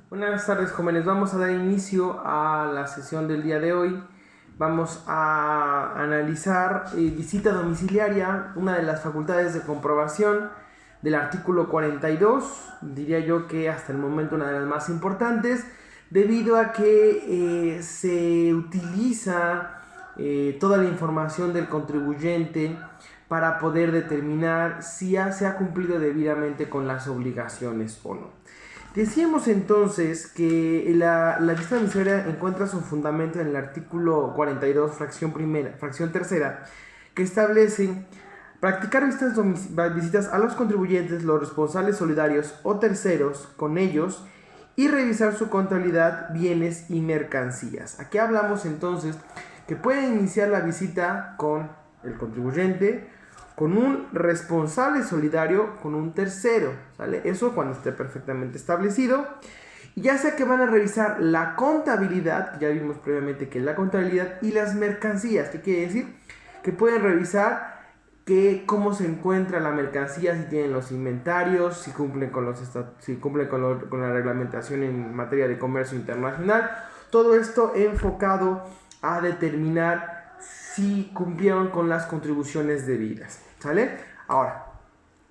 Buenas tardes, jóvenes. Vamos a dar inicio a la sesión del día de hoy. Vamos a analizar visita domiciliaria, una de las facultades de comprobación del artículo 42, diría yo que hasta el momento una de las más importantes, debido a que se utiliza toda la información del contribuyente para poder determinar si ya se ha cumplido debidamente con las obligaciones o no. Decíamos entonces que la visita domiciliaria encuentra su fundamento en el artículo 42, fracción tercera, que establece practicar visitas a los contribuyentes, los responsables solidarios o terceros con ellos y revisar su contabilidad, bienes y mercancías. Aquí hablamos entonces que pueden iniciar la visita con el contribuyente, con un responsable solidario, con un tercero, ¿sale? Eso cuando esté perfectamente establecido. Y ya sea que van a revisar la contabilidad, ya vimos previamente que es la contabilidad, y las mercancías. ¿Qué quiere decir? Que pueden revisar cómo se encuentra la mercancía, si tienen los inventarios, si cumplen con la reglamentación en materia de comercio internacional. Todo esto enfocado a determinar si cumplieron con las contribuciones debidas, ¿sale? Ahora,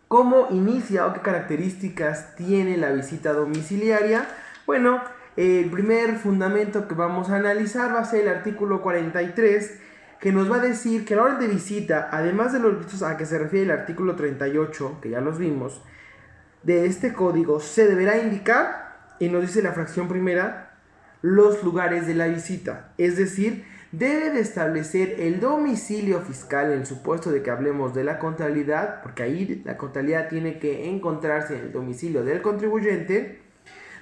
¿cómo inicia o qué características tiene la visita domiciliaria? Bueno, el primer fundamento que vamos a analizar va a ser el artículo 43, que nos va a decir que a la hora de visita, además de los vistos a que se refiere el artículo 38, que ya los vimos, de este código se deberá indicar, y nos dice la fracción primera, los lugares de la visita, es decir, debe de establecer el domicilio fiscal en el supuesto de que hablemos de la contabilidad, porque ahí la contabilidad tiene que encontrarse en el domicilio del contribuyente.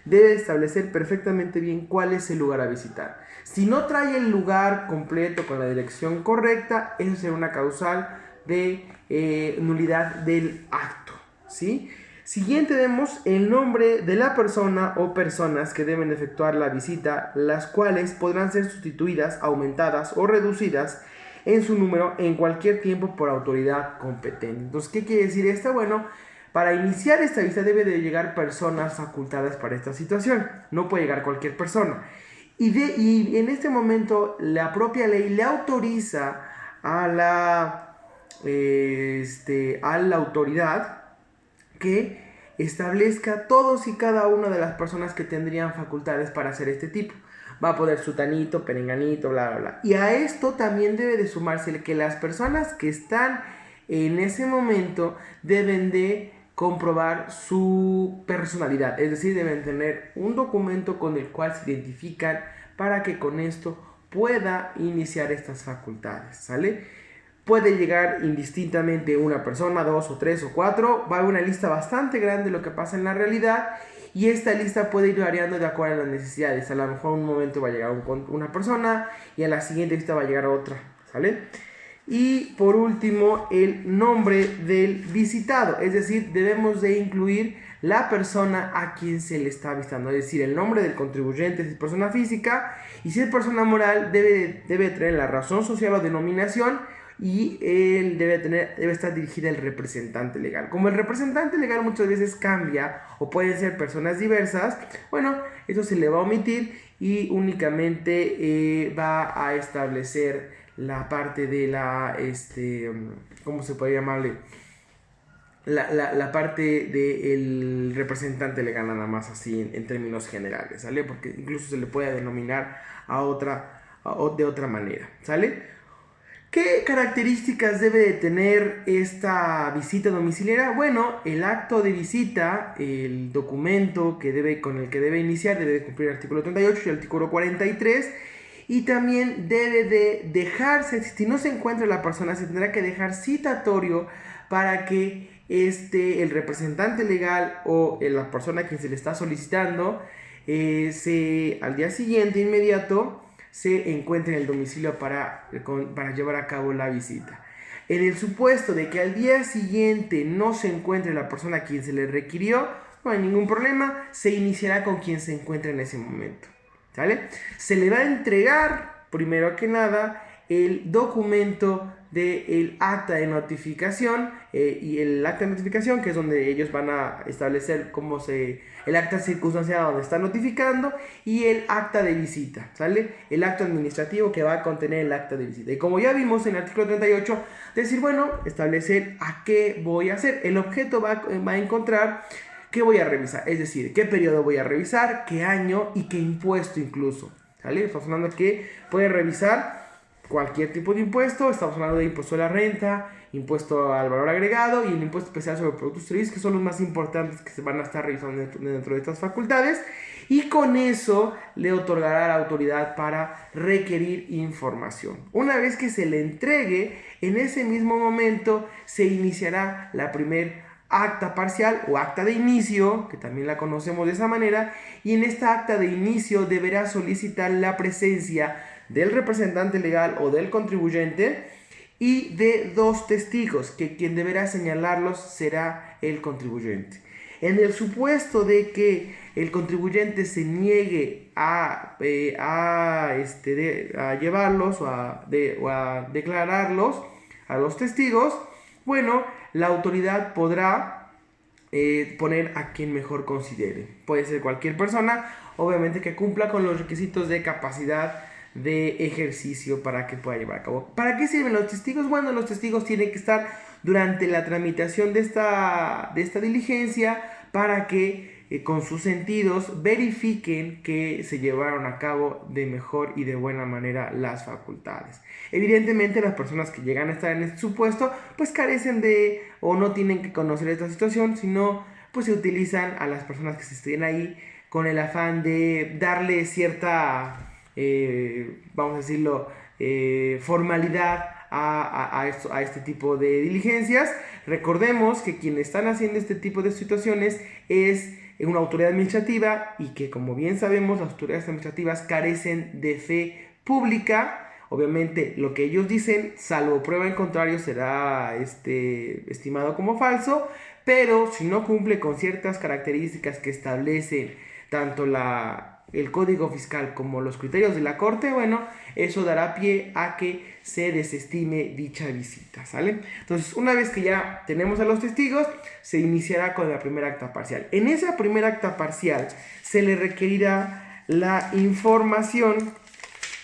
Debe establecer perfectamente bien cuál es el lugar a visitar. Si no trae el lugar completo con la dirección correcta, eso será una causal de nulidad del acto, ¿sí? Siguiente vemos el nombre de la persona o personas que deben efectuar la visita, las cuales podrán ser sustituidas, aumentadas o reducidas en su número en cualquier tiempo por autoridad competente. Entonces, ¿qué quiere decir esto? Bueno, para iniciar esta visita debe de llegar personas facultadas para esta situación. No puede llegar cualquier persona. Y en este momento la propia ley le autoriza a a la autoridad que establezca todos y cada una de las personas que tendrían facultades para hacer este tipo. Va a poder sutanito, perenganito, bla, bla, bla. Y a esto también debe de sumarse que las personas que están en ese momento deben de comprobar su personalidad. Es decir, deben tener un documento con el cual se identifican para que con esto pueda iniciar estas facultades, ¿sale? Puede llegar indistintamente una persona, dos o tres o cuatro. Va a haber una lista bastante grande de lo que pasa en la realidad. Y esta lista puede ir variando de acuerdo a las necesidades. A lo mejor en un momento va a llegar una persona y a la siguiente lista va a llegar otra, ¿sale? Y por último, el nombre del visitado. Es decir, debemos de incluir la persona a quien se le está visitando. Es decir, el nombre del contribuyente si es persona física. Y si es persona moral, debe tener la razón social o denominación. Y él debe estar dirigida al representante legal. Como el representante legal muchas veces cambia o pueden ser personas diversas, bueno, eso se le va a omitir y únicamente va a establecer la parte de la, ¿cómo se puede llamarle? La parte del representante legal nada más así en términos generales, ¿sale? Porque incluso se le puede denominar de otra manera, ¿sale? ¿Qué características debe de tener esta visita domiciliaria? Bueno, el acto de visita, el documento con el que debe iniciar, debe de cumplir el artículo 38 y el artículo 43. Y también debe de dejarse, si no se encuentra la persona, se tendrá que dejar citatorio para que el representante legal o la persona a quien se le está solicitando al día siguiente, inmediato, se encuentre en el domicilio para llevar a cabo la visita. En el supuesto de que al día siguiente no se encuentre la persona a quien se le requirió, no hay ningún problema, se iniciará con quien se encuentre en ese momento, ¿sale? Se le va a entregar, primero que nada, el documento del acta de notificación y el acta de notificación, que es donde ellos van a establecer el acta circunstanciada donde están notificando, y el acta de visita, ¿sale? El acto administrativo que va a contener el acta de visita. Y como ya vimos en el artículo 38, decir, bueno, establecer a qué voy a hacer. El objeto va a encontrar qué voy a revisar, es decir, qué periodo voy a revisar, qué año y qué impuesto incluso, ¿sale? Estamos hablando de que puede revisar cualquier tipo de impuesto. Estamos hablando de impuesto a la renta, impuesto al valor agregado y el impuesto especial sobre productos y servicios, que son los más importantes que se van a estar revisando dentro de estas facultades, y con eso le otorgará la autoridad para requerir información. Una vez que se le entregue, en ese mismo momento se iniciará la primer acta parcial o acta de inicio, que también la conocemos de esa manera, y en esta acta de inicio deberá solicitar la presencia del representante legal o del contribuyente y de 2 testigos, que quien deberá señalarlos será el contribuyente. En el supuesto de que el contribuyente se niegue a llevarlos o a declararlos a los testigos, bueno, la autoridad podrá poner a quien mejor considere. Puede ser cualquier persona, obviamente que cumpla con los requisitos de capacidad de ejercicio para que pueda llevar a cabo. ¿Para qué sirven los testigos? Bueno, los testigos tienen que estar durante la tramitación de esta diligencia para que con sus sentidos verifiquen que se llevaron a cabo de mejor y de buena manera las facultades. Evidentemente, las personas que llegan a estar en este supuesto pues carecen de o no tienen que conocer esta situación, sino pues se utilizan a las personas que se estén ahí con el afán de darle cierta vamos a decirlo, formalidad a este tipo de diligencias. Recordemos que quienes están haciendo este tipo de situaciones es una autoridad administrativa, y que, como bien sabemos, las autoridades administrativas carecen de fe pública. Obviamente lo que ellos dicen, salvo prueba en contrario, será estimado como falso, pero si no cumple con ciertas características que establecen tanto el Código Fiscal como los criterios de la Corte, bueno, eso dará pie a que se desestime dicha visita, ¿sale? Entonces, una vez que ya tenemos a los testigos, se iniciará con la primera acta parcial. En esa primera acta parcial se le requerirá la información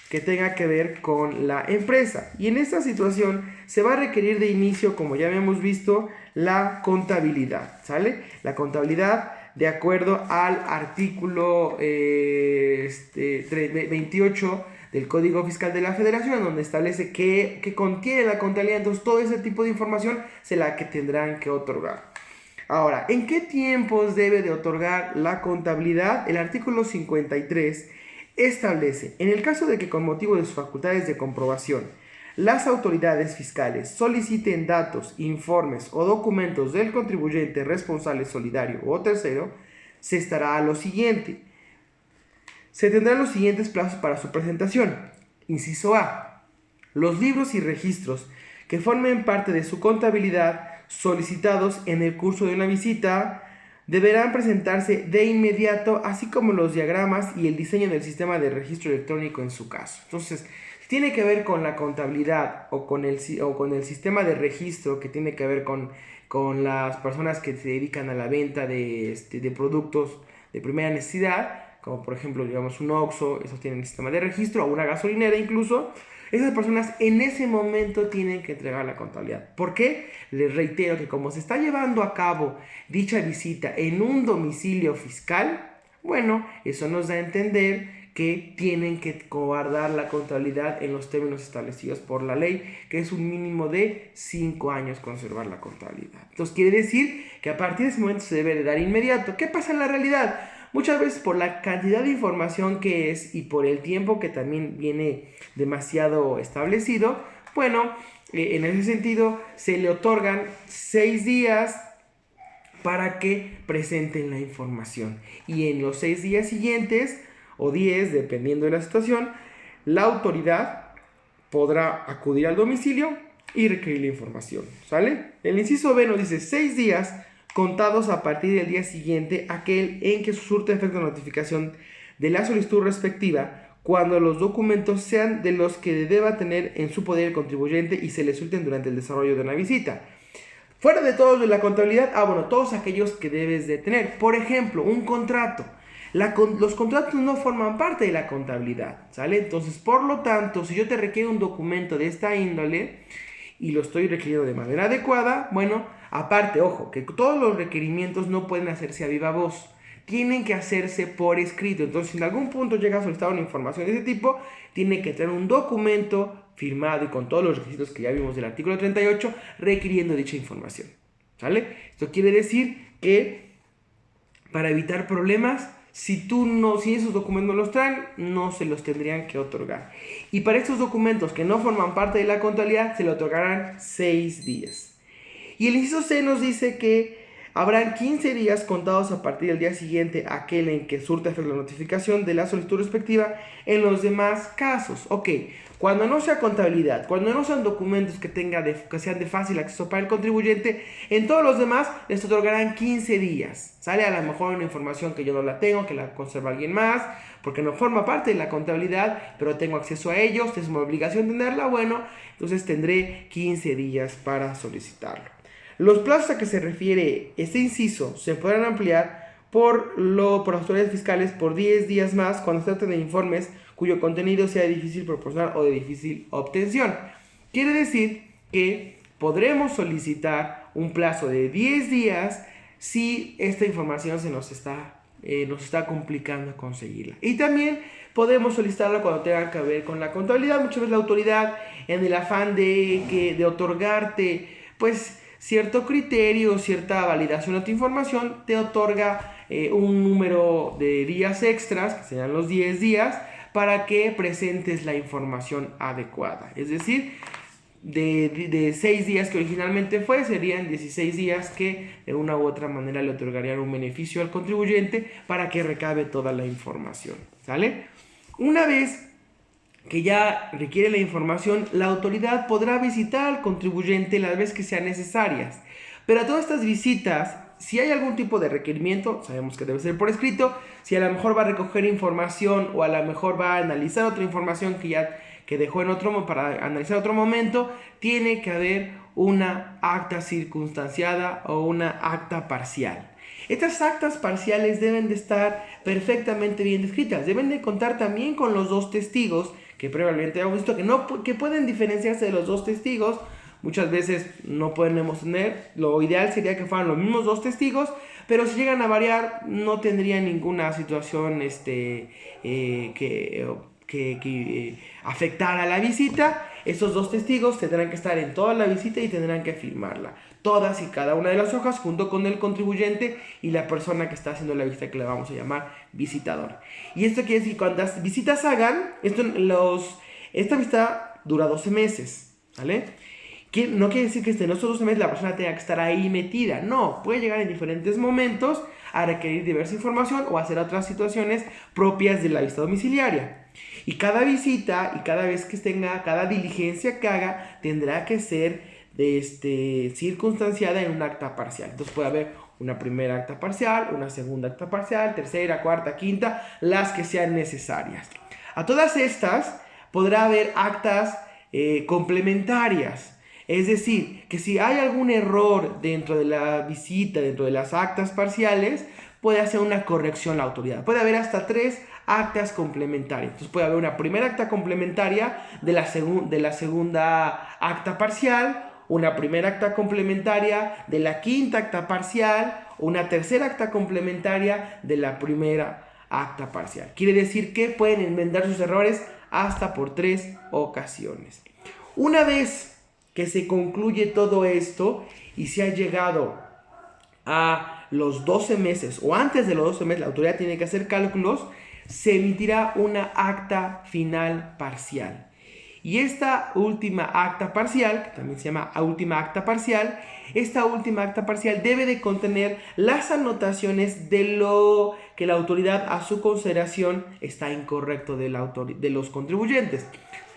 que tenga que ver con la empresa, y en esta situación se va a requerir de inicio, como ya habíamos visto, la contabilidad, ¿sale? La contabilidad, de acuerdo al artículo 28 del Código Fiscal de la Federación, donde establece que contiene la contabilidad. Entonces, todo ese tipo de información se la que tendrán que otorgar. Ahora, ¿en qué tiempos debe de otorgar la contabilidad? El artículo 53 establece, en el caso de que con motivo de sus facultades de comprobación las autoridades fiscales soliciten datos, informes o documentos del contribuyente responsable solidario o tercero, se estará a lo siguiente. Se tendrán los siguientes plazos para su presentación. Inciso A. Los libros y registros que formen parte de su contabilidad solicitados en el curso de una visita deberán presentarse de inmediato, así como los diagramas y el diseño del sistema de registro electrónico en su caso. Entonces, tiene que ver con la contabilidad o con el sistema de registro que tiene que ver con las personas que se dedican a la venta de productos de primera necesidad, como por ejemplo, digamos, un Oxxo, esos tienen sistema de registro, o una gasolinera incluso. Esas personas en ese momento tienen que entregar la contabilidad. ¿Por qué? Les reitero que como se está llevando a cabo dicha visita en un domicilio fiscal, bueno, eso nos da a entender que tienen que guardar la contabilidad en los términos establecidos por la ley, que es un mínimo de 5 años conservar la contabilidad. Entonces quiere decir que a partir de ese momento se debe de dar inmediato. ¿Qué pasa en la realidad? Muchas veces por la cantidad de información que es y por el tiempo que también viene demasiado establecido, bueno, en ese sentido se le otorgan 6 días para que presenten la información, y en los 6 días siguientes o 10, dependiendo de la situación, la autoridad podrá acudir al domicilio y requerir la información, ¿sale? El inciso B nos dice 6 días contados a partir del día siguiente aquel en que surte efecto de notificación de la solicitud respectiva, cuando los documentos sean de los que deba tener en su poder el contribuyente y se le suelten durante el desarrollo de una visita. Fuera de todos de la contabilidad, todos aquellos que debes de tener. Por ejemplo, un contrato. Los contratos no forman parte de la contabilidad, ¿sale? Entonces, por lo tanto, si yo te requiero un documento de esta índole y lo estoy requiriendo de manera adecuada, aparte, ojo, que todos los requerimientos no pueden hacerse a viva voz. Tienen que hacerse por escrito. Entonces, si en algún punto llega a solicitar una información de ese tipo, tiene que tener un documento firmado y con todos los requisitos que ya vimos del artículo 38, requiriendo dicha información, ¿sale? Esto quiere decir que para evitar problemas, si esos documentos no los traen, no se los tendrían que otorgar. Y para estos documentos que no forman parte de la contabilidad, se le otorgarán 6 días. Y el inciso C nos dice que habrán 15 días contados a partir del día siguiente a aquel en que surta efecto la notificación de la solicitud respectiva en los demás casos. Ok, cuando no sea contabilidad, cuando no sean documentos que sean de fácil acceso para el contribuyente, en todos los demás les otorgarán 15 días. Sale a lo mejor una información que yo no la tengo, que la conserva alguien más, porque no forma parte de la contabilidad, pero tengo acceso a ellos, es mi obligación tenerla, entonces tendré 15 días para solicitarlo. Los plazos a que se refiere este inciso se podrán ampliar por las autoridades fiscales por 10 días más cuando se trate de informes cuyo contenido sea de difícil proporcionar o de difícil obtención. Quiere decir que podremos solicitar un plazo de 10 días si esta información se nos está complicando conseguirla. Y también podemos solicitarla cuando tenga que ver con la contabilidad. Muchas veces la autoridad, en el afán de otorgarte cierto criterio, cierta validación de tu información, te otorga un número de días extras, que serán los 10 días, para que presentes la información adecuada. Es decir, de 6 días que originalmente serían 16 días que de una u otra manera le otorgarían un beneficio al contribuyente para que recabe toda la información, ¿sale? Una vez que ya requiere la información, la autoridad podrá visitar al contribuyente las veces que sean necesarias. Pero a todas estas visitas, si hay algún tipo de requerimiento, sabemos que debe ser por escrito. Si a lo mejor va a recoger información o a lo mejor va a analizar otra información que dejó para analizar otro momento, tiene que haber una acta circunstanciada o una acta parcial. Estas actas parciales deben de estar perfectamente bien descritas. Deben de contar también con los 2 testigos que previamente hemos visto que pueden diferenciarse de los 2 testigos. Muchas veces no podemos tener. Lo ideal sería que fueran los mismos 2 testigos, pero si llegan a variar no tendría ninguna situación que afectara a la visita. Estos 2 testigos tendrán que estar en toda la visita y tendrán que firmarla. Todas y cada una de las hojas junto con el contribuyente y la persona que está haciendo la visita, que le vamos a llamar visitador. Y esto quiere decir que cuantas visitas hagan, esta visita dura 12 meses, ¿vale? No quiere decir que en estos 12 meses la persona tenga que estar ahí metida. No, puede llegar en diferentes momentos a requerir diversa información o hacer otras situaciones propias de la visita domiciliaria. Y cada visita y cada vez que cada diligencia que haga tendrá que ser circunstanciada en un acta parcial. Entonces puede haber una primera acta parcial, una segunda acta parcial, tercera, cuarta, quinta, las que sean necesarias. A todas estas podrá haber actas complementarias. Es decir, que si hay algún error dentro de la visita, dentro de las actas parciales, puede hacer una corrección la autoridad. Puede haber hasta 3 actas complementarias. Entonces puede haber una primera acta complementaria de la segunda acta parcial, una primera acta complementaria de la quinta acta parcial, una tercera acta complementaria de la primera acta parcial. Quiere decir que pueden enmendar sus errores hasta por 3 ocasiones. Una vez que se concluye todo esto y se ha llegado a los 12 meses o antes de los 12 meses, la autoridad tiene que hacer cálculos, se emitirá una acta final parcial. Y esta última acta parcial, que también se llama última acta parcial, esta última acta parcial debe de contener las anotaciones de lo que la autoridad a su consideración está incorrecto de los contribuyentes.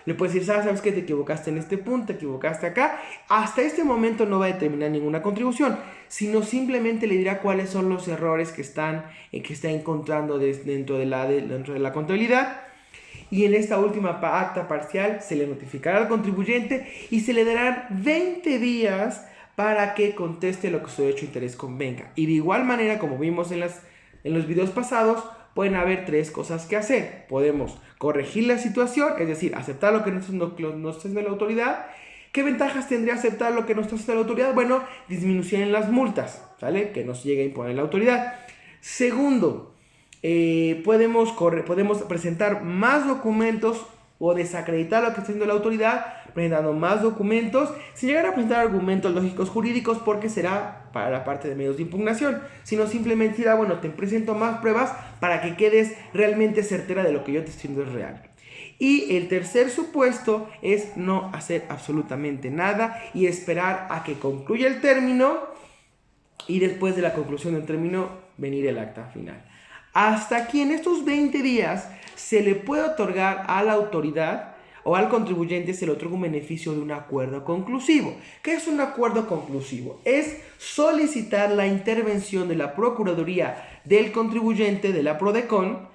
Le puedes decir, ¿sabes qué? Te equivocaste en este punto, te equivocaste acá. Hasta este momento no va a determinar ninguna contribución, sino simplemente le dirá cuáles son los errores que está encontrando dentro de la contabilidad. y en esta última acta parcial se le notificará al contribuyente y se le darán 20 días para que conteste lo que su derecho de interés convenga. Y de igual manera, como vimos en los videos pasados, pueden haber 3 cosas que hacer. Podemos corregir la situación, es decir, aceptar lo que nos está haciendo la autoridad. ¿Qué ventajas tendría aceptar lo que nos está haciendo la autoridad? Bueno, disminución en las multas, ¿sale? Que nos llegue a imponer la autoridad. Segundo, podemos presentar más documentos o desacreditar lo que está haciendo la autoridad presentando más documentos, sin llegar a presentar argumentos lógicos jurídicos, porque será para la parte de medios de impugnación, sino simplemente dirá, bueno, te presento más pruebas para que quedes realmente certera de lo que yo te estoy diciendo es real. Y el tercer supuesto es no hacer absolutamente nada y esperar a que concluya el término, y después de la conclusión del término venir el acta final. Hasta aquí, en estos 20 días se le puede otorgar a la autoridad o al contribuyente, se le otorga un beneficio de un acuerdo conclusivo. ¿Qué es un acuerdo conclusivo? Es solicitar la intervención de la Procuraduría del contribuyente, de la PRODECON,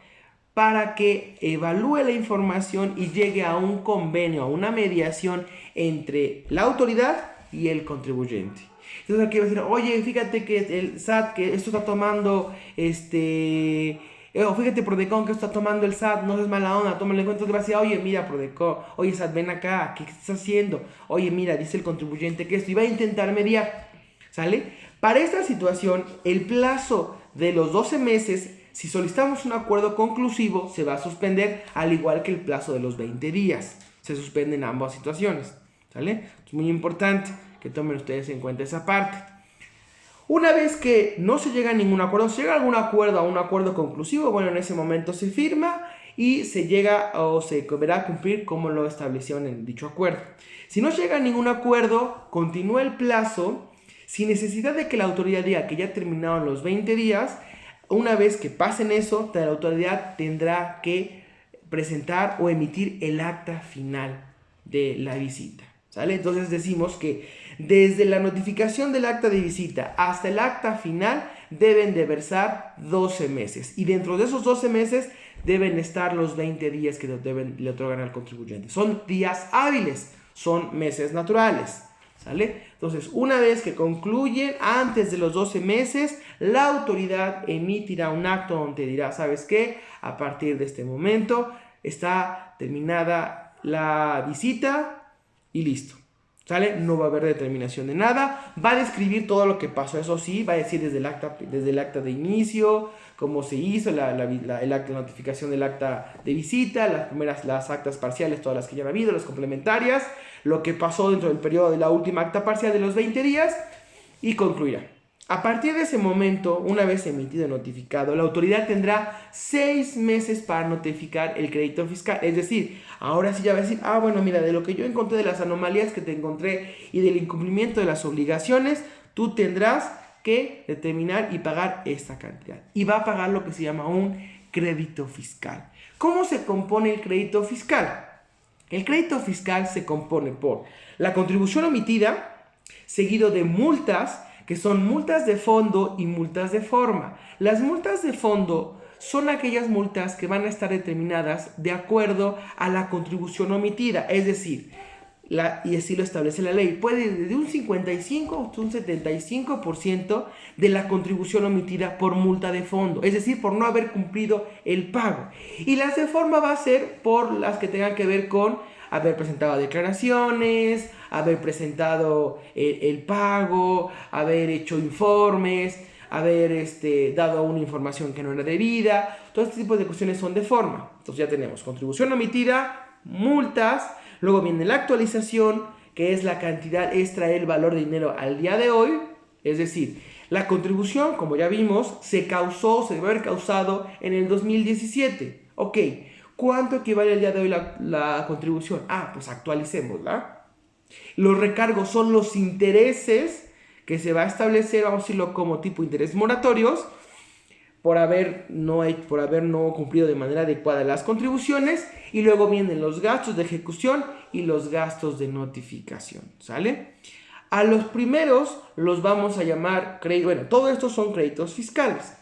para que evalúe la información y llegue a un convenio, a una mediación entre la autoridad y el contribuyente. Entonces aquí va a decir, oye, fíjate que el SAT, que esto está tomando, fíjate PRODECON que está tomando el SAT, no es mala onda, tómalo en cuenta. Te va a decir, oye, mira PRODECON, oye SAT, ven acá, ¿qué estás haciendo? Oye, mira, dice el contribuyente que esto, y va a intentar mediar, ¿sale? Para esta situación, el plazo de los 12 meses, si solicitamos un acuerdo conclusivo, se va a suspender, al igual que el plazo de los 20 días. Se suspenden ambas situaciones, ¿sale? Es muy importante que tomen ustedes en cuenta esa parte. Una vez que no se llega a ningún acuerdo, se llega a algún acuerdo, a un acuerdo conclusivo, bueno, en ese momento se firma y se llega o se deberá a cumplir como lo establecieron en dicho acuerdo. Si no llega a ningún acuerdo, continúa el plazo sin necesidad de que la autoridad diga que ya terminaron los 20 días. Una vez que pasen eso, la autoridad tendrá que presentar o emitir el acta final de la visita, ¿sale? Entonces decimos que desde la notificación del acta de visita hasta el acta final deben de versar 12 meses. Y dentro de esos 12 meses deben estar los 20 días que le otorgan al contribuyente. Son días hábiles, son meses naturales, ¿sale? Entonces, una vez que concluyen, antes de los 12 meses, la autoridad emitirá un acto donde dirá, ¿sabes qué? A partir de este momento está terminada la visita y listo, ¿sale? No va a haber determinación de nada, va a describir todo lo que pasó, eso sí, va a decir desde el acta de inicio, cómo se hizo, la notificación del acta de visita, las actas parciales, todas las que ya han habido, las complementarias, lo que pasó dentro del periodo de la última acta parcial de los 20 días y concluirá. A partir de ese momento, una vez emitido y notificado, la autoridad tendrá 6 meses para notificar el crédito fiscal. Es decir, ahora sí ya va a decir, bueno, mira, de lo que yo encontré, de las anomalías que te encontré y del incumplimiento de las obligaciones, tú tendrás que determinar y pagar esta cantidad. Y va a pagar lo que se llama un crédito fiscal. ¿Cómo se compone el crédito fiscal? El crédito fiscal se compone por la contribución omitida, seguido de multas, que son multas de fondo y multas de forma. Las multas de fondo son aquellas multas que van a estar determinadas de acuerdo a la contribución omitida, es decir, y así lo establece la ley, puede ir desde un 55 hasta un 75% de la contribución omitida por multa de fondo, es decir, por no haber cumplido el pago. Y las de forma va a ser por las que tengan que ver con haber presentado declaraciones, haber presentado el pago, haber hecho informes, haber dado una información que no era debida. Todo este tipo de cuestiones son de forma. Entonces ya tenemos contribución omitida, multas, luego viene la actualización, que es la cantidad extra del valor de dinero al día de hoy. Es decir, la contribución, como ya vimos, se debe haber causado en el 2017. Ok, ¿cuánto equivale al día de hoy la contribución? Pues actualicémosla. Los recargos son los intereses que se va a establecer, vamos a decirlo como tipo interés moratorios, por haber no cumplido de manera adecuada las contribuciones. Y luego vienen los gastos de ejecución y los gastos de notificación, ¿sale? A los primeros los vamos a llamar, todo esto son créditos fiscales.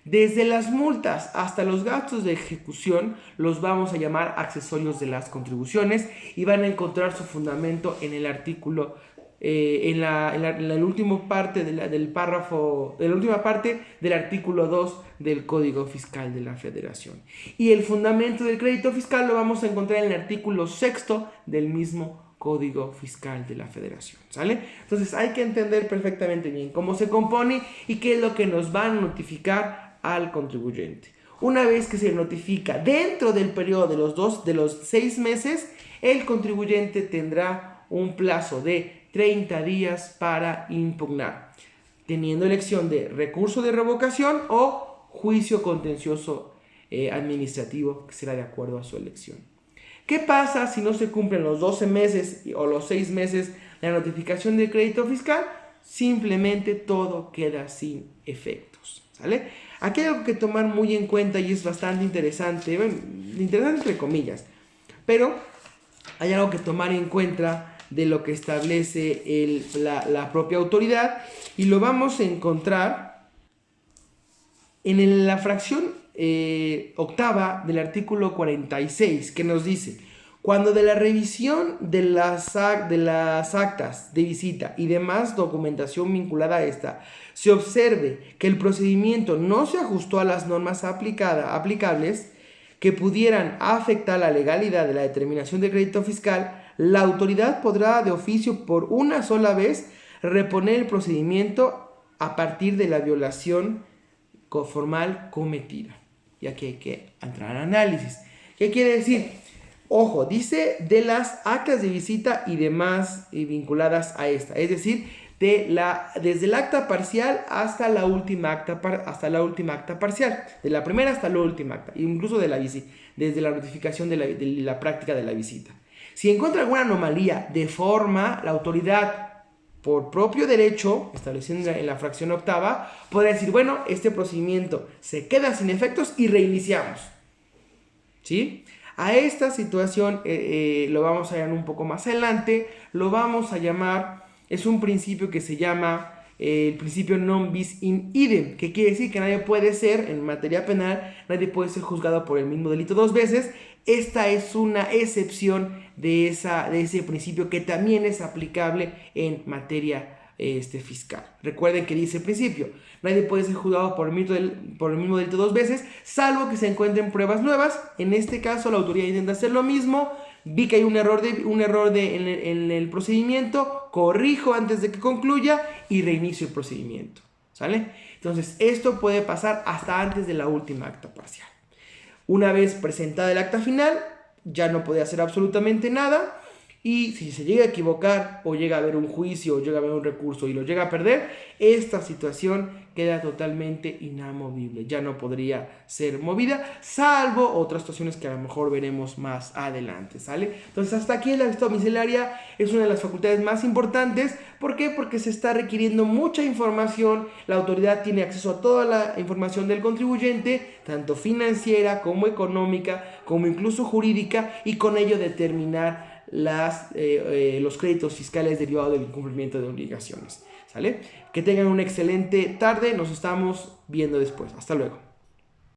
Desde las multas hasta los gastos de ejecución los vamos a llamar accesorios de las contribuciones y van a encontrar su fundamento en el artículo, en la última parte del párrafo, en la última parte del artículo 2 del Código Fiscal de la Federación. Y el fundamento del crédito fiscal lo vamos a encontrar en el artículo 6 del mismo Código Fiscal de la Federación, ¿sale? Entonces hay que entender perfectamente bien cómo se compone y qué es lo que nos va a notificar al contribuyente. Una vez que se notifica dentro del periodo de los 6 meses, el contribuyente tendrá un plazo de 30 días para impugnar, teniendo elección de recurso de revocación o juicio contencioso administrativo, que será de acuerdo a su elección. ¿Qué pasa si no se cumplen los 12 meses o los 6 meses de la notificación del crédito fiscal? Simplemente todo queda sin efectos, ¿sale? Aquí hay algo que tomar muy en cuenta y es bastante interesante, bueno, interesante entre comillas, pero hay algo que tomar en cuenta de lo que establece la propia autoridad y lo vamos a encontrar en la fracción octava del artículo 46, que nos dice: cuando de la revisión de las actas de visita y demás documentación vinculada a esta se observe que el procedimiento no se ajustó a las normas aplicables que pudieran afectar la legalidad de la determinación de crédito fiscal, la autoridad podrá de oficio por una sola vez reponer el procedimiento a partir de la violación formal cometida. Y aquí hay que entrar al análisis. ¿Qué quiere decir? Ojo, dice de las actas de visita y demás vinculadas a esta, es decir, desde el acta parcial hasta la última acta parcial, de la primera hasta la última acta, incluso de la visita, desde la notificación de la práctica de la visita. Si encuentra alguna anomalía de forma, la autoridad, por propio derecho, establecido en la fracción octava, podrá decir: bueno, este procedimiento se queda sin efectos y reiniciamos, ¿sí? A esta situación lo vamos a llamar un poco más adelante, lo vamos a llamar, es un principio que se llama el principio non bis in idem, que quiere decir que nadie puede ser, en materia penal, nadie puede ser juzgado por el mismo delito 2 veces. Esta es una excepción de ese principio que también es aplicable en materia fiscal. Recuerden que dice el principio: nadie puede ser juzgado por el mismo delito 2 veces, salvo que se encuentren pruebas nuevas. En este caso, la autoridad intenta hacer lo mismo. Vi que hay un error en el procedimiento, corrijo antes de que concluya y reinicio el procedimiento, ¿sale? Entonces, esto puede pasar hasta antes de la última acta parcial. Una vez presentada el acta final, ya no puede hacer absolutamente nada. Y si se llega a equivocar o llega a haber un juicio o llega a haber un recurso y lo llega a perder, esta situación queda totalmente inamovible. Ya no podría ser movida, salvo otras situaciones que a lo mejor veremos más adelante, ¿sale? Entonces, hasta aquí la visita domiciliaria es una de las facultades más importantes. ¿Por qué? Porque se está requiriendo mucha información. La autoridad tiene acceso a toda la información del contribuyente, tanto financiera como económica, como incluso jurídica, y con ello determinar los créditos fiscales derivados del incumplimiento de obligaciones, ¿sale? Que tengan una excelente tarde, nos estamos viendo después, hasta luego.